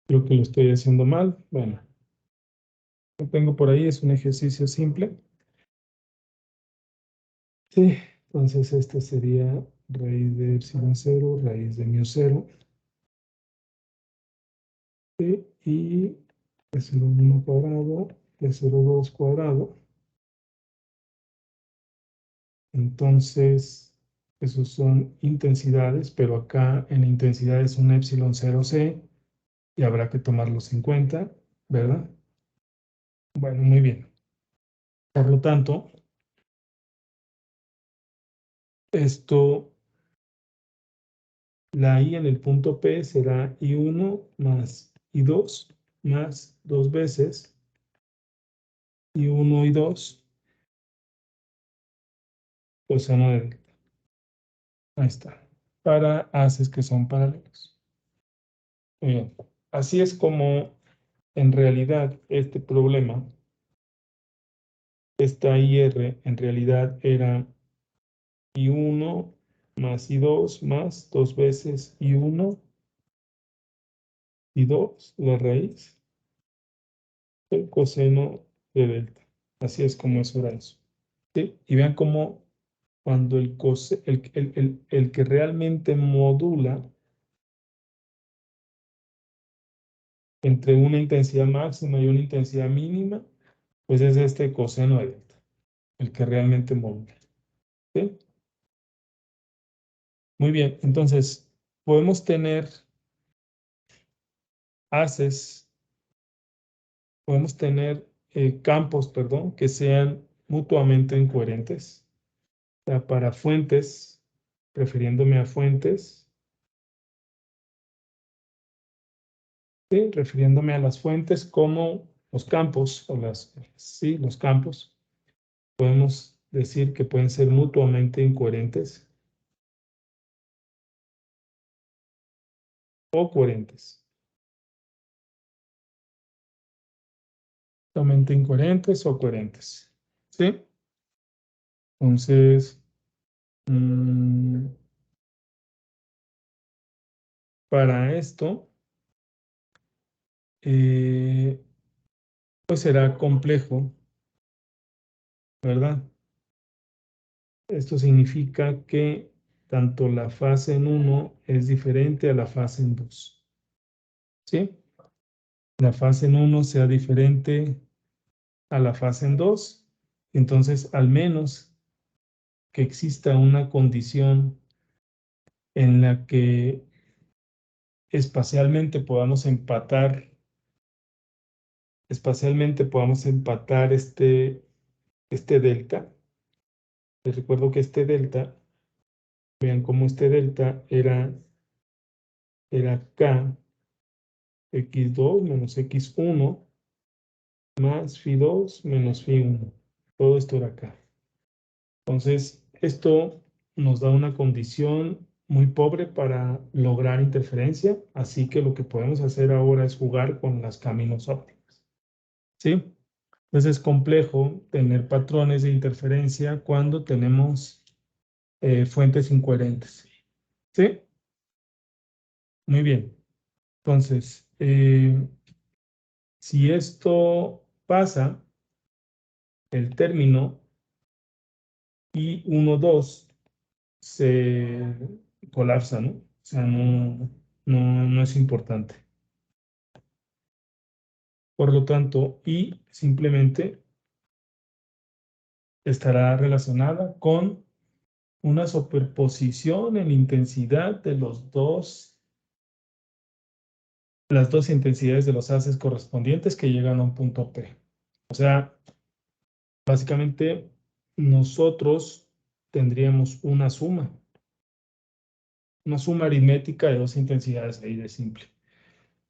Creo que lo estoy haciendo mal. Bueno, lo tengo por ahí, es un ejercicio simple. Sí, entonces este sería raíz de epsilon 0, raíz de mu 0. Sí, y de 0,1 cuadrado, de 0,2 cuadrado. Entonces, esos son intensidades, pero acá en intensidad es un epsilon 0c y habrá que tomarlos en cuenta, ¿verdad? Bueno, muy bien. Por lo tanto, esto, la I en el punto P será I1 más I2 más 2 veces I1 y 2 coseno de delta. Ahí está. Para haces que son paralelos. Muy bien. Así es como en realidad este problema, esta IR en realidad era I1 más I2 más 2 veces I1 y 2, la raíz del coseno de delta. Así es como eso era eso. ¿Sí? Y vean cómo cuando el que realmente modula entre una intensidad máxima y una intensidad mínima, pues es este coseno de delta, el que realmente modula. ¿Sí? Muy bien, entonces podemos tener haces, podemos tener campos, perdón, que sean mutuamente incoherentes. O sea, para fuentes, refiriéndome a fuentes, ¿sí? Refiriéndome a las fuentes como los campos, o sí, los campos, podemos decir que pueden ser mutuamente incoherentes o coherentes. Mutuamente incoherentes o coherentes. ¿Sí? Entonces, para esto, pues será complejo, ¿verdad? Esto significa que tanto la fase en 1 es diferente a la fase en 2. ¿Sí? La fase en 1 sea diferente a la fase en 2. Entonces, al menos que exista una condición en la que espacialmente podamos empatar este delta. Les recuerdo que este delta, vean cómo este delta era K x2 menos x1 más phi2 menos phi1. Todo esto era K. Entonces, esto nos da una condición muy pobre para lograr interferencia, así que lo que podemos hacer ahora es jugar con las caminos ópticos. ¿Sí? Entonces es complejo tener patrones de interferencia cuando tenemos fuentes incoherentes. ¿Sí? Muy bien. Entonces, si esto pasa, el término I1,2 se colapsa, ¿no? O sea, no es importante. Por lo tanto, I simplemente estará relacionada con una superposición en intensidad de las dos intensidades de los haces correspondientes que llegan a un punto P. O sea, básicamente nosotros tendríamos una suma aritmética de dos intensidades ahí de simple.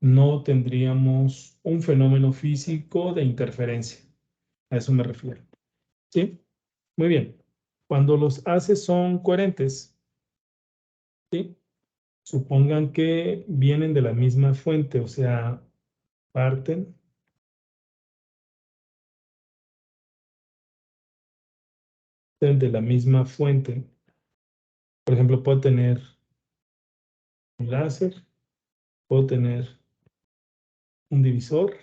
No tendríamos un fenómeno físico de interferencia. A eso me refiero. ¿Sí? Muy bien. Cuando los haces son coherentes, ¿sí? Supongan que vienen de la misma fuente, o sea, parten de la misma fuente. Por ejemplo, puedo tener un láser, puedo tener un divisor,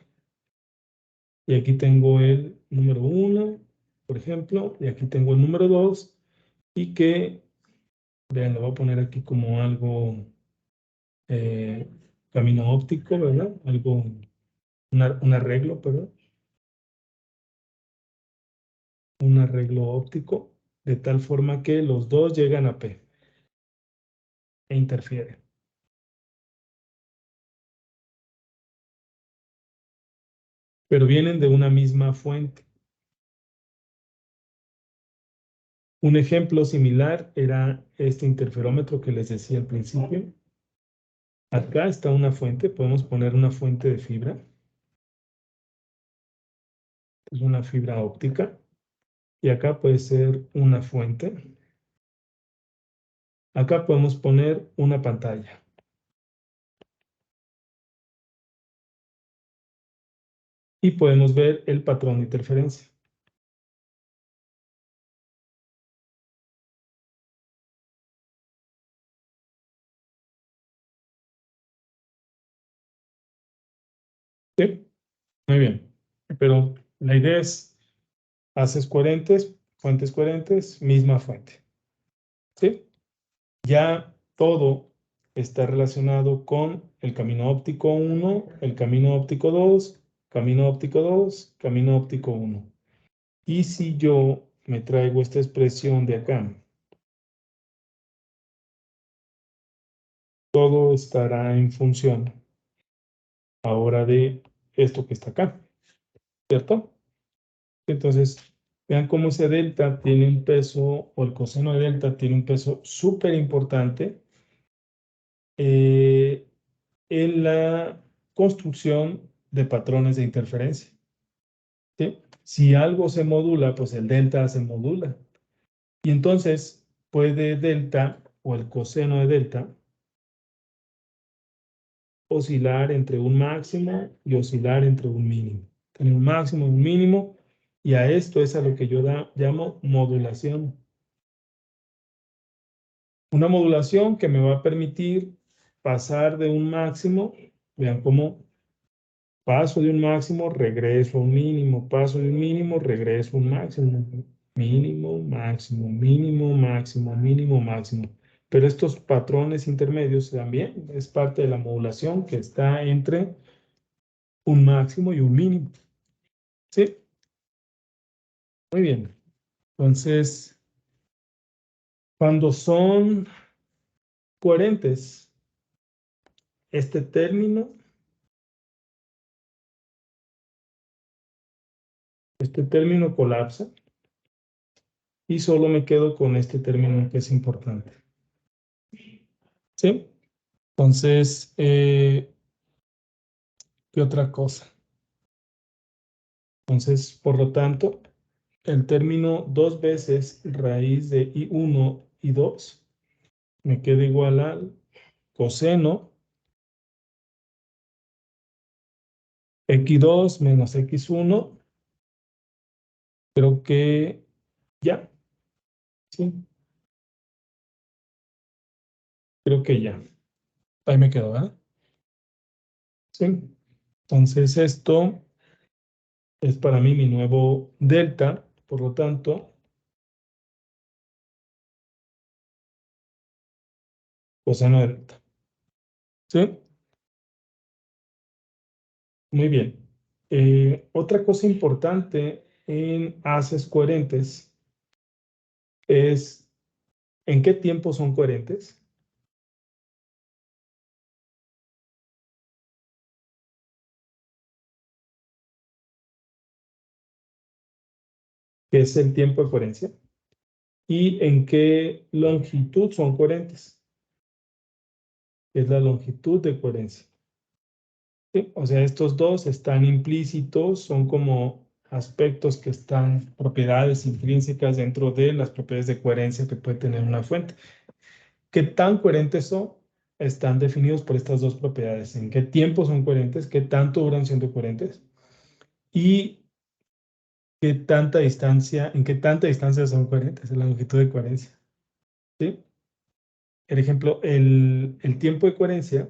y aquí tengo el número 1, por ejemplo, y aquí tengo el número 2, y que, vean, lo voy a poner aquí como algo, camino óptico, ¿verdad? Algo, un arreglo, perdón. Un arreglo óptico, de tal forma que los dos llegan a P e interfieren. Pero vienen de una misma fuente. Un ejemplo similar era este interferómetro que les decía al principio. Acá está una fuente, podemos poner una fuente de fibra. Es una fibra óptica. Y acá puede ser una fuente. Acá podemos poner una pantalla. Y podemos ver el patrón de interferencia. ¿Sí? Muy bien. Pero la idea es haces fuentes coherentes, misma fuente. ¿Sí? Ya todo está relacionado con el camino óptico 1, el camino óptico 2, camino óptico 2, camino óptico 1. Y si yo me traigo esta expresión de acá, todo estará en función ahora de esto que está acá, ¿cierto? Entonces, vean cómo ese delta tiene un peso, o el coseno de delta tiene un peso súper importante en la construcción de patrones de interferencia. ¿Sí? Si algo se modula, pues el delta se modula. Y entonces puede delta o el coseno de delta oscilar entre un máximo y oscilar entre un mínimo. Tener un máximo y un mínimo, y a esto es a lo que yo llamo modulación. Una modulación que me va a permitir pasar de un máximo, vean cómo paso de un máximo, regreso a un mínimo, paso de un mínimo, regreso a un máximo, mínimo, máximo, mínimo, máximo, mínimo, máximo. Pero estos patrones intermedios también es parte de la modulación que está entre un máximo y un mínimo. ¿Sí? Muy bien. Entonces, cuando son coherentes, este término colapsa y solo me quedo con este término que es importante. ¿Sí? Entonces, ¿qué otra cosa? Entonces, por lo tanto, el término 2 veces raíz de I1 y 2 me queda igual al coseno X2 menos X1. Creo que ya, sí, creo que ya. Ahí me quedo, ¿verdad? Sí. Entonces, esto es para mí mi nuevo delta, por lo tanto, coseno de delta. ¿Sí? Muy bien. Otra cosa importante en haces coherentes es ¿en qué tiempo son coherentes? ¿Qué es el tiempo de coherencia? ¿Y en qué longitud son coherentes? ¿Qué es la longitud de coherencia? ¿Sí? O sea, estos dos están implícitos, son como aspectos que están, propiedades intrínsecas dentro de las propiedades de coherencia que puede tener una fuente. ¿Qué tan coherentes son? Están definidos por estas dos propiedades. ¿En qué tiempo son coherentes? ¿Qué tanto duran siendo coherentes? Y ¿qué tanta distancia, en qué tanta distancia son coherentes? En la longitud de coherencia. ¿Sí? El ejemplo, el tiempo de coherencia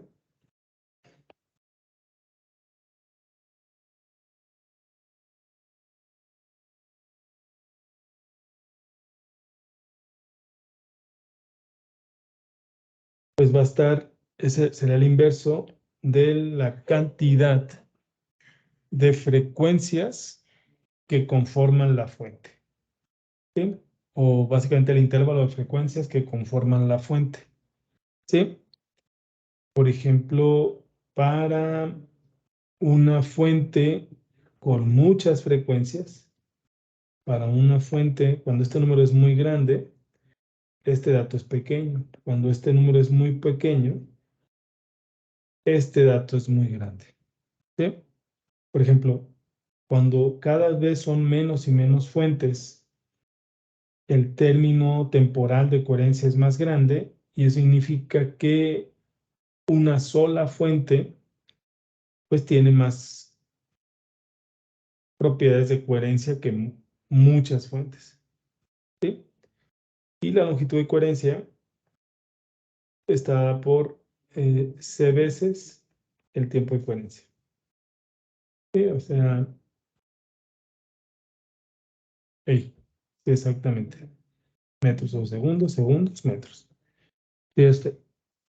pues va a estar, ese será el inverso de la cantidad de frecuencias que conforman la fuente. ¿Sí? O básicamente el intervalo de frecuencias que conforman la fuente. ¿Sí? Por ejemplo, para una fuente con muchas frecuencias, para una fuente, cuando este número es muy grande, este dato es pequeño. Cuando este número es muy pequeño, este dato es muy grande. ¿Sí? Por ejemplo, cuando cada vez son menos y menos fuentes, el término temporal de coherencia es más grande y eso significa que una sola fuente pues tiene más propiedades de coherencia que muchas fuentes. ¿Sí? Y la longitud de coherencia está dada por C veces el tiempo de coherencia. ¿Sí? O sea, sí, exactamente. Metros o segundos, segundos, metros. Y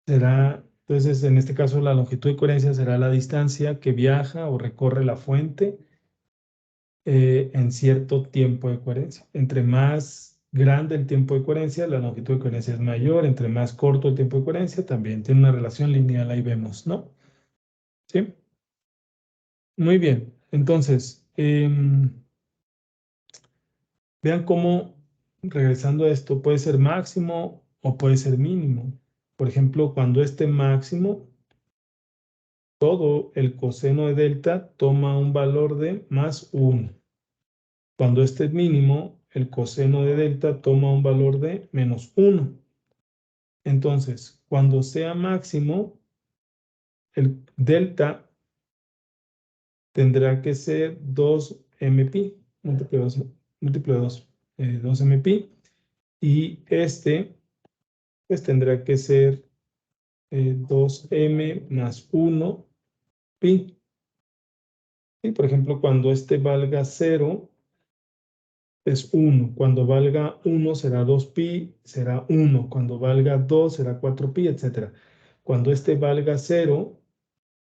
será, entonces, en este caso, la longitud de coherencia será la distancia que viaja o recorre la fuente en cierto tiempo de coherencia. Entre más grande el tiempo de coherencia, la longitud de coherencia es mayor. Entre más corto el tiempo de coherencia, también tiene una relación lineal, ahí vemos, ¿no? ¿Sí? Muy bien. Entonces, vean cómo, regresando a esto, puede ser máximo o puede ser mínimo. Por ejemplo, cuando este máximo, todo el coseno de delta toma un valor de más 1. Cuando este es mínimo, el coseno de delta toma un valor de menos 1. Entonces, cuando sea máximo, el delta tendrá que ser 2mpi, múltiplo de 2, 2mpi, y este, pues tendrá que ser 2m más 1 pi. Y por ejemplo, cuando este valga 0, es 1. Cuando valga 1 será 2pi, será 1. Cuando valga 2 será 4pi, etc. Cuando este valga 0,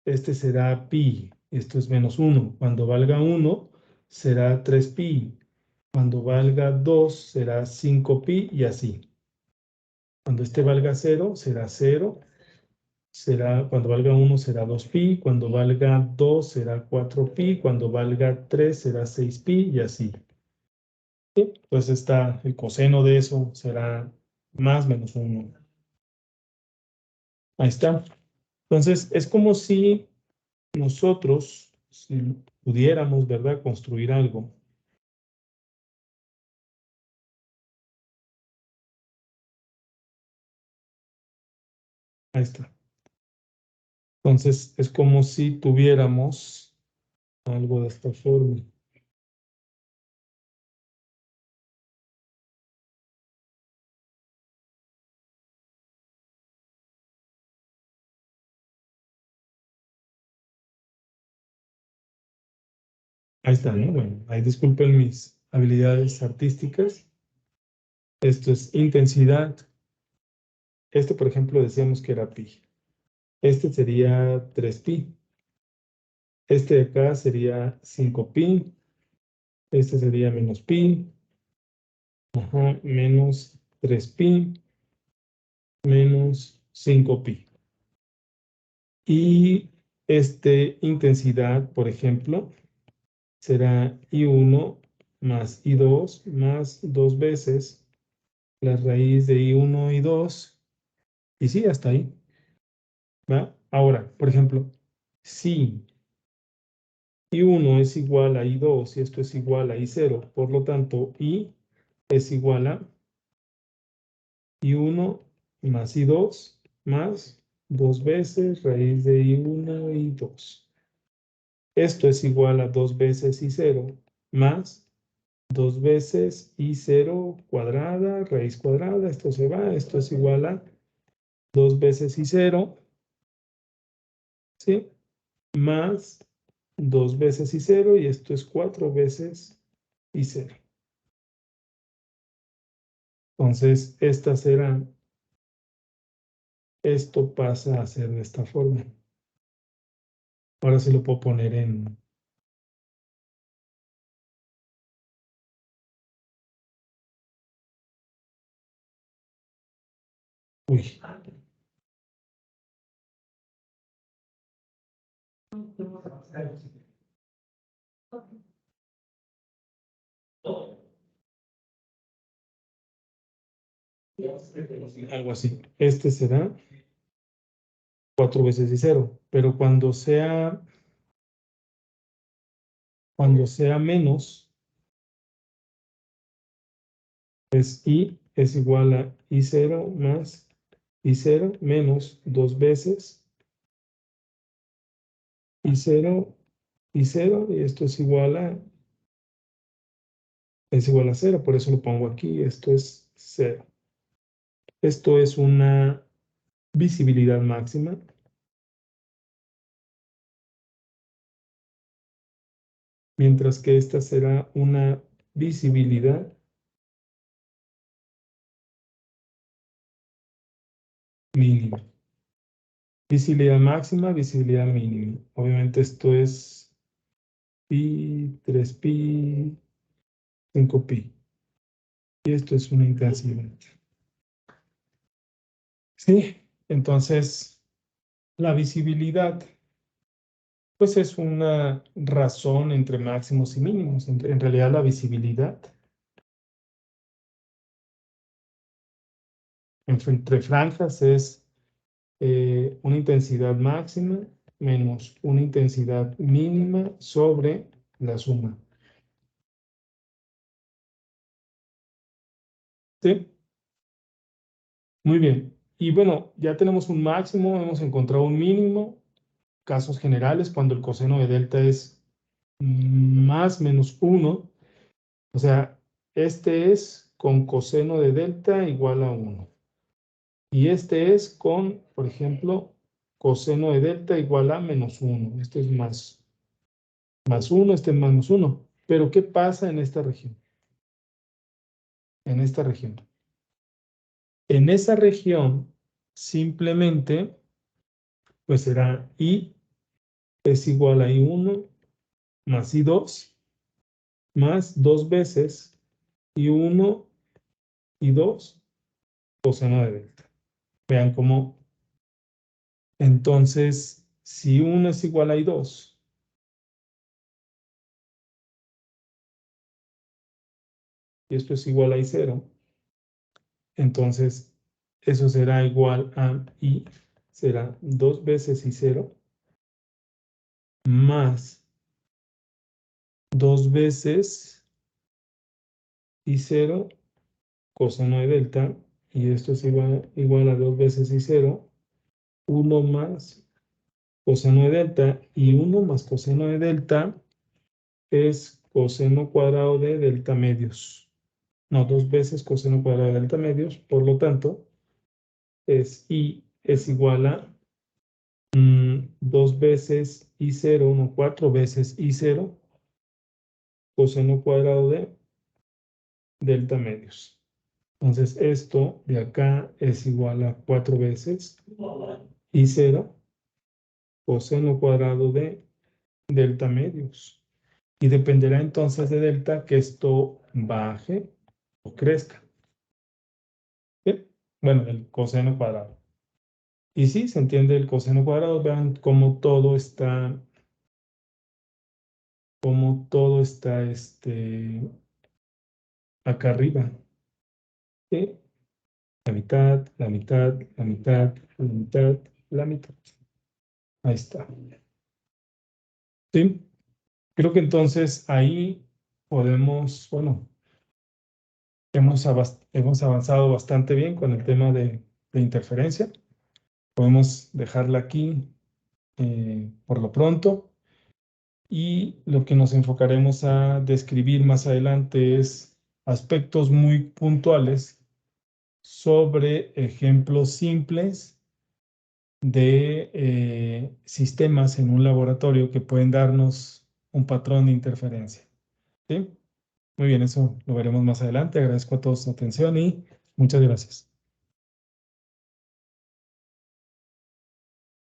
este será pi. Esto es menos 1. Cuando valga 1 será 3pi. Cuando valga 2 será 5pi y así. Cuando este valga 0 será 0. Cuando valga 1 será 2pi. Cuando valga 2 será 4pi. Cuando valga 3 será 6pi y así. ¿Sí? Entonces está el coseno de eso será más menos 1. Ahí está. Entonces es como si nosotros, si pudiéramos, ¿verdad?, construir algo. Ahí está. Entonces es como si tuviéramos algo de esta forma. Ahí está, ¿no? Bueno, ahí disculpen mis habilidades artísticas. Esto es intensidad. Este, por ejemplo, decíamos que era pi. Este sería 3pi. Este de acá sería 5pi. Este sería menos pi. Menos 3pi menos 5pi. Y intensidad, por ejemplo, será I1 más I2 más 2 veces la raíz de I1 y 2. Y sí, hasta ahí. ¿Va? Ahora, por ejemplo, si I1 es igual a I2 y esto es igual a I0, por lo tanto, I es igual a I1 más I2 más 2 veces raíz de I1 y 2. Esto es igual a 2 veces I0 más 2 veces I0 cuadrada, raíz cuadrada, esto se va, esto es igual a 2 veces I0, ¿sí? Más 2 veces I0 y esto es 4 veces I0. Entonces, esto pasa a ser de esta forma. Ahora sí lo puedo poner en... Uy. Algo así. Este será 4 veces I0, pero cuando sea menos, pues I es igual a I0 más I0 menos 2 veces I0, I0, y esto es igual a 0, por eso lo pongo aquí, esto es 0. Esto es una visibilidad máxima. Mientras que esta será una visibilidad mínima. Visibilidad máxima, visibilidad mínima. Obviamente esto es pi, 3pi, 5pi. Y esto es una intensidad. Sí, entonces la visibilidad, pues es una razón entre máximos y mínimos. En realidad la visibilidad entre franjas es una intensidad máxima menos una intensidad mínima sobre la suma. ¿Sí? Muy bien. Y bueno, ya tenemos un máximo, hemos encontrado un mínimo. Casos generales, cuando el coseno de delta es más menos 1. O sea, este es con coseno de delta igual a 1. Y este es con, por ejemplo, coseno de delta igual a menos 1. Este es más 1, este es menos 1. Pero ¿qué pasa en esta región? En esta región. En esa región, simplemente, pues será I es igual a I1 más I2 más 2 veces I1 y 2 coseno de delta. Vean cómo, entonces, si 1 es igual a I2, y esto es igual a I0, entonces eso será igual a I, será 2 veces I0 más 2 veces I0 coseno de delta, y esto es igual a 2 veces I0, 1 más coseno de delta, y 1 más coseno de delta es coseno cuadrado de delta medios. No, 2 veces coseno cuadrado de delta medios, por lo tanto, I es igual a 2 veces I0, no, 4 veces I0, coseno cuadrado de delta medios. Entonces, esto de acá es igual a 4 veces I0, coseno cuadrado de delta medios. Y dependerá entonces de delta que esto baje o crezca. ¿Sí? Bueno, el coseno cuadrado. Y sí, se entiende el coseno cuadrado. Vean cómo todo está, acá arriba. ¿Sí? La mitad, la mitad, la mitad, la mitad, la mitad. Ahí está. ¿Sí? Creo que entonces ahí podemos, bueno, hemos avanzado bastante bien con el tema de interferencia. Podemos dejarla aquí por lo pronto. Y lo que nos enfocaremos a describir más adelante es aspectos muy puntuales sobre ejemplos simples de sistemas en un laboratorio que pueden darnos un patrón de interferencia. ¿Sí? Muy bien, eso lo veremos más adelante. Agradezco a todos su atención y muchas gracias.